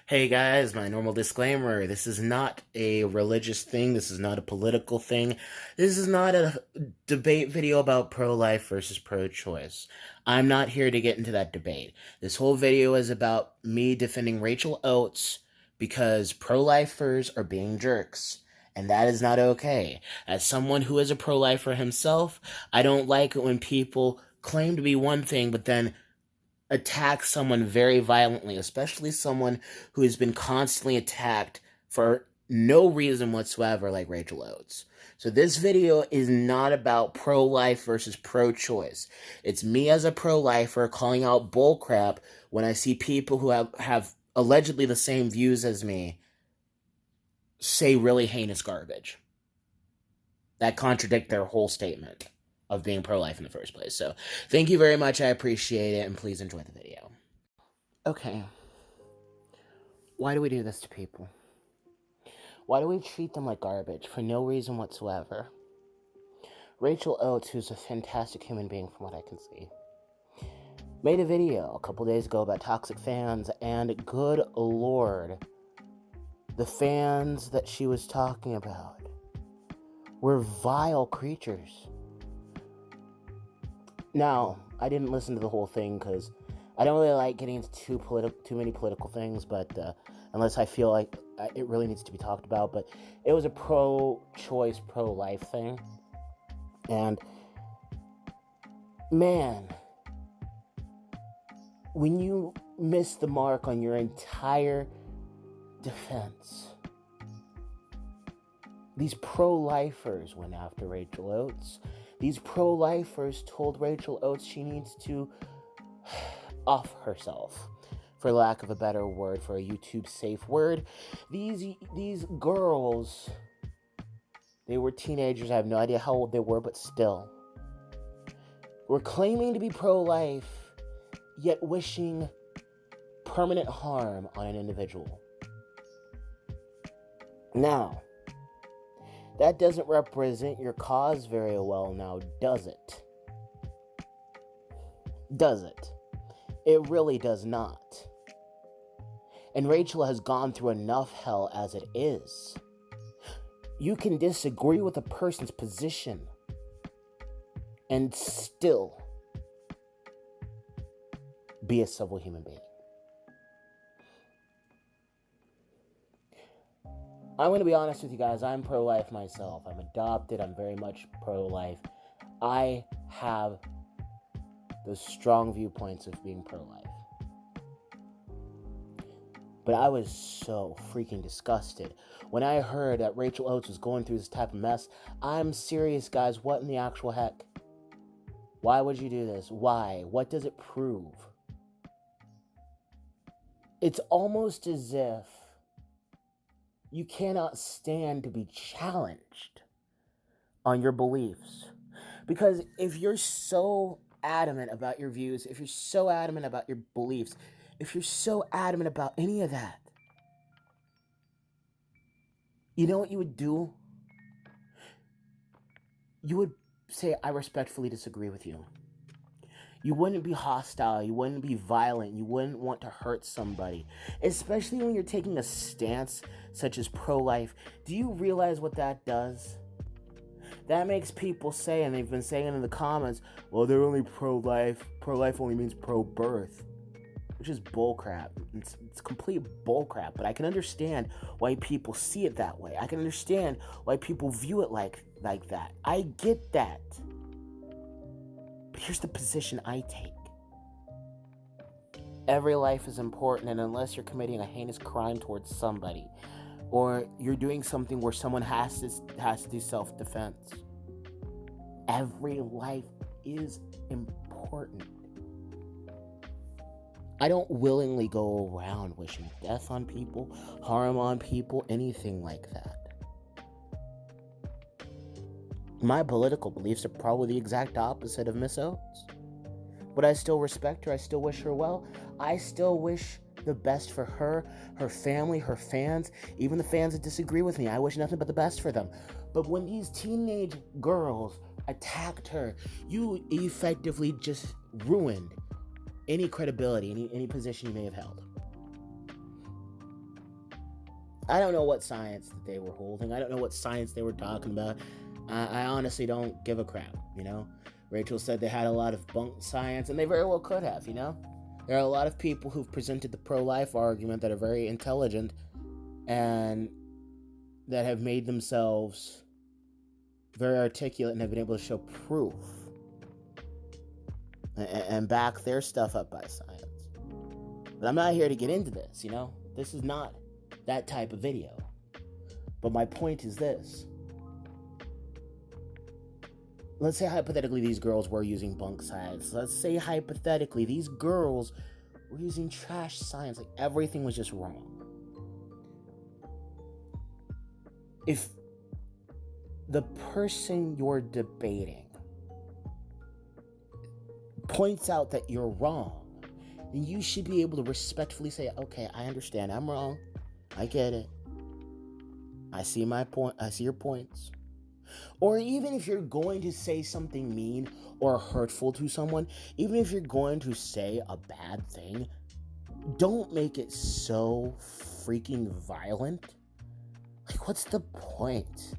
Hey guys, my normal disclaimer. This is not a religious thing. This is not a political thing. This is not a debate video about pro-life versus pro-choice. I'm not here to get into that debate. This whole video is about me defending Rachel Oates because pro-lifers are being jerks. And that is not okay. As someone who is a pro-lifer himself, I don't like it when people claim to be one thing but then attack someone very violently, especially someone who has been constantly attacked for no reason whatsoever, like Rachel Oates. So this video is not about pro-life versus pro-choice. It's me as a pro-lifer calling out bullcrap when I see people who have allegedly the same views as me say really heinous garbage that contradict their whole statement of being pro-life in the first place. So thank you very much. I appreciate it, and please enjoy the video. Okay. Why do we do this to people? Why do we treat them like garbage for no reason whatsoever? Rachel Oates, who's a fantastic human being from what I can see, made a video a couple days ago about toxic fans, and good lord, the fans that she was talking about were vile creatures. Now, I didn't listen to the whole thing because I don't really like getting into too many political things, but unless I feel like it really needs to be talked about. But it was a pro-choice, pro-life thing. And, man, when you miss the mark on your entire defense, these pro-lifers went after Rachel Oates. These pro-lifers told Rachel Oates she needs to off herself, for lack of a better word, for a YouTube safe word. These girls, they were teenagers. I have no idea how old they were, but still, were claiming to be pro-life, yet wishing permanent harm on an individual. Now, that doesn't represent your cause very well now, does it? Does it? It really does not. And Rachel has gone through enough hell as it is. You can disagree with a person's position and still be a civil human being. I'm going to be honest with you guys. I'm pro-life myself. I'm adopted. I'm very much pro-life. I have those strong viewpoints of being pro-life. But I was so freaking disgusted when I heard that Rachel Oates was going through this type of mess. I'm serious, guys. What in the actual heck? Why would you do this? Why? What does it prove? It's almost as if you cannot stand to be challenged on your beliefs. Because if you're so adamant about your views, if you're so adamant about your beliefs, if you're so adamant about any of that, you know what you would do? You would say, I respectfully disagree with you. You wouldn't be hostile. You wouldn't be violent. You wouldn't want to hurt somebody. Especially when you're taking a stance such as pro-life. Do you realize what that does? That makes people say, and they've been saying in the comments, well, they're only pro-life. Pro-life only means pro-birth. Which is bullcrap. It's complete bullcrap. But I can understand why people see it that way. I can understand why people view it like that. I get that. But here's the position I take. Every life is important, and unless you're committing a heinous crime towards somebody, or you're doing something where someone has to do self-defense, every life is important. I don't willingly go around wishing death on people, harm on people, anything like that. My political beliefs are probably the exact opposite of Miss Oates. But I still respect her. I still wish her well. I still wish the best for her, her family, her fans, even the fans that disagree with me. I wish nothing but the best for them. But when these teenage girls attacked her, you effectively just ruined any credibility, any position you may have held. I don't know what science that they were holding. I don't know what science they were talking about. I honestly don't give a crap, you know? Rachel said they had a lot of bunk science, and they very well could have, you know? There are a lot of people who've presented the pro-life argument that are very intelligent and that have made themselves very articulate and have been able to show proof and back their stuff up by science. But I'm not here to get into this, you know? This is not that type of video. But my point is this. Let's say hypothetically these girls were using bunk science. Let's say hypothetically these girls were using trash science. Like everything was just wrong. If the person you're debating points out that you're wrong, then you should be able to respectfully say, okay, I understand, I'm wrong. I get it. I see my point. I see your points. Or even if you're going to say something mean or hurtful to someone, even if you're going to say a bad thing, don't make it so freaking violent. Like, what's the point?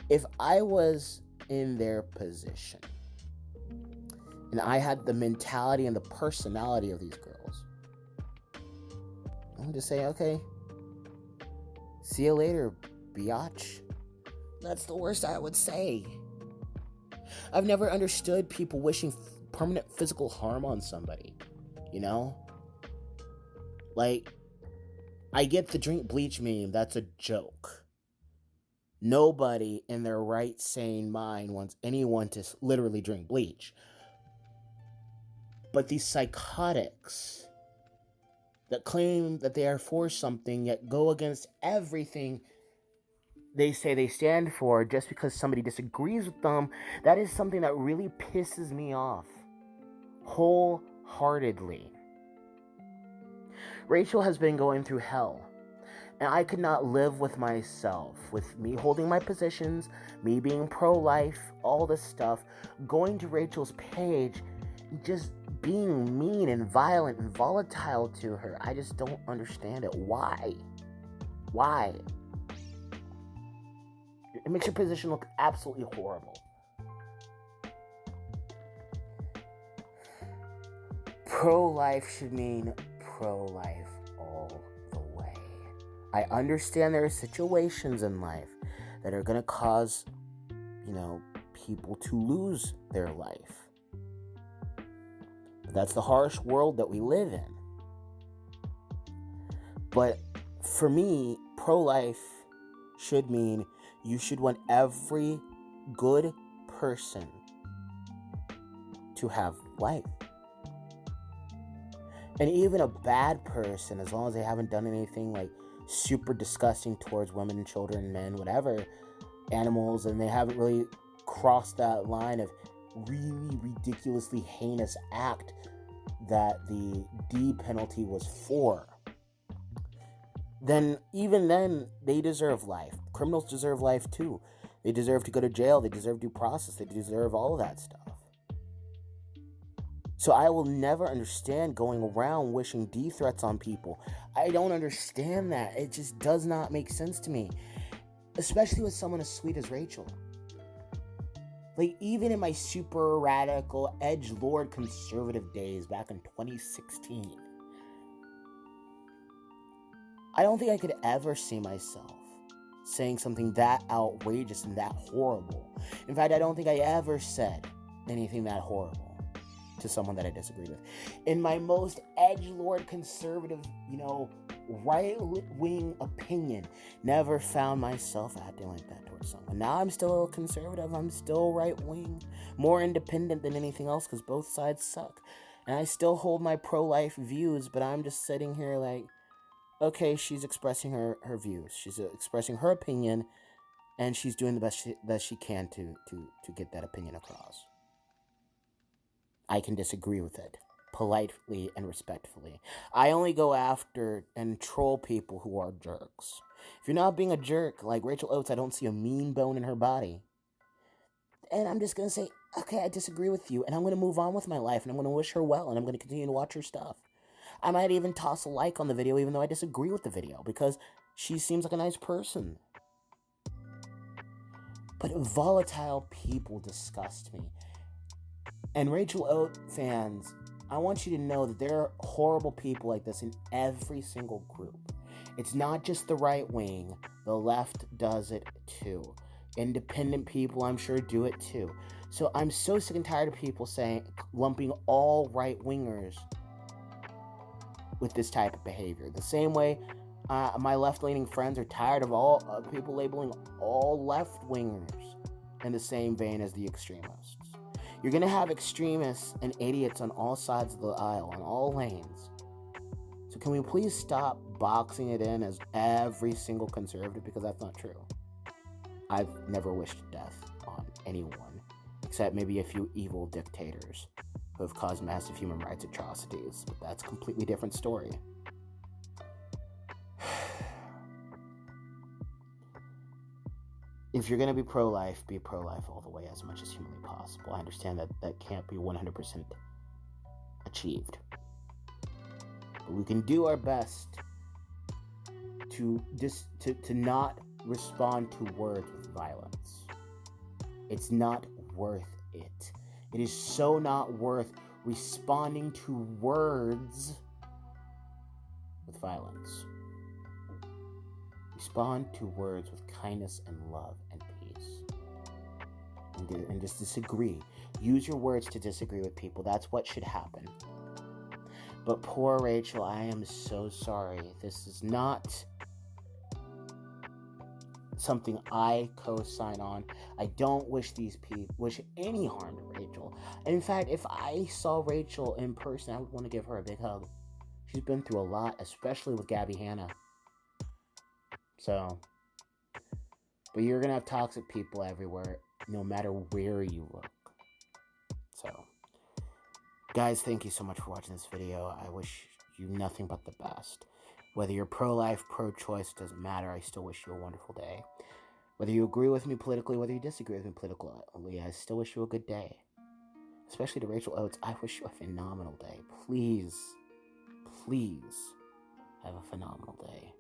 If I was in their position and I had the mentality and the personality of these girls, I'm just saying, okay, see you later, biatch. That's the worst I would say. I've never understood people wishing permanent physical harm on somebody, you know? Like, I get the drink bleach meme, that's a joke. Nobody in their right sane mind wants anyone to literally drink bleach. But these psychotics that claim that they are for something yet go against everything they say they stand for just because somebody disagrees with them, that is something that really pisses me off wholeheartedly. Rachel has been going through hell, and I could not live with myself, with me holding my positions, me being pro-life, all this stuff, going to Rachel's page, just being mean and violent and volatile to her. I just don't understand it. Why? Why? It makes your position look absolutely horrible. Pro-life should mean pro-life all the way. I understand there are situations in life that are going to cause, people to lose their life. But that's the harsh world that we live in. But for me, pro-life should mean you should want every good person to have life. And even a bad person, as long as they haven't done anything like super disgusting towards women, children, men, whatever, animals, and they haven't really crossed that line of really ridiculously heinous act that the D penalty was for, then even then, they deserve life. Criminals deserve life too. They deserve to go to jail. They deserve due process. They deserve all of that stuff. So I will never understand going around wishing D threats on people. I don't understand that. It just does not make sense to me. Especially with someone as sweet as Rachel. Like, even in my super radical, edgelord conservative days back in 2016, I don't think I could ever see myself saying something that outrageous and that horrible. In fact, I don't think I ever said anything that horrible to someone that I disagreed with. In my most edgelord conservative, right-wing opinion, never found myself acting like that towards someone. Now I'm still conservative, I'm still right-wing, more independent than anything else because both sides suck. And I still hold my pro-life views, but I'm just sitting here like, okay, she's expressing her views. She's expressing her opinion, and she's doing the best that she can to get that opinion across. I can disagree with it, politely and respectfully. I only go after and troll people who are jerks. If you're not being a jerk, like Rachel Oates, I don't see a mean bone in her body. And I'm just going to say, okay, I disagree with you, and I'm going to move on with my life, and I'm going to wish her well, and I'm going to continue to watch her stuff. I might even toss a like on the video even though I disagree with the video because she seems like a nice person. But volatile people disgust me. And Rachel Oat fans, I want you to know that there are horrible people like this in every single group. It's not just the right wing. The left does it too. Independent people, I'm sure, do it too. So I'm so sick and tired of people lumping all right-wingers with this type of behavior. The same way my left-leaning friends are tired of all people labeling all left-wingers in the same vein as the extremists. You're going to have extremists and idiots on all sides of the aisle, on all lanes. So can we please stop boxing it in as every single conservative, because that's not true. I've never wished death on anyone, except maybe a few evil dictators who have caused massive human rights atrocities, but that's a completely different story. If you're going to be pro-life all the way as much as humanly possible. I understand that that can't be 100% achieved. But we can do our best to not respond to words with violence. It's not worth it. It is so not worth responding to words with violence. Respond to words with kindness and love and peace. And just disagree. Use your words to disagree with people. That's what should happen. But poor Rachel, I am so sorry. This is not something I co-sign on. I don't wish any harm to Rachel. And in fact, if I saw Rachel in person, I would want to give her a big hug. She's been through a lot, especially with Gabby Hanna. So, but you're gonna have toxic people everywhere, no matter where you look. So, guys, thank you so much for watching this video. I wish you nothing but the best. Whether you're pro-life, pro-choice, doesn't matter. I still wish you a wonderful day. Whether you agree with me politically, whether you disagree with me politically, I still wish you a good day. Especially to Rachel Oates, I wish you a phenomenal day. Please, please have a phenomenal day.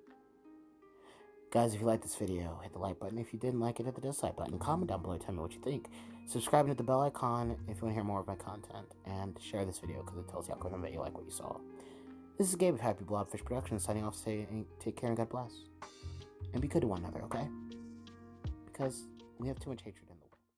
Guys, if you liked this video, hit the like button. If you didn't like it, hit the dislike button. Comment down below, tell me what you think. Subscribe and hit the bell icon if you want to hear more of my content. And share this video because it tells the algorithm that you like what you saw. This is Gabe of Happy Blobfish Productions signing off saying take care and God bless. And be good to one another, okay? Because we have too much hatred.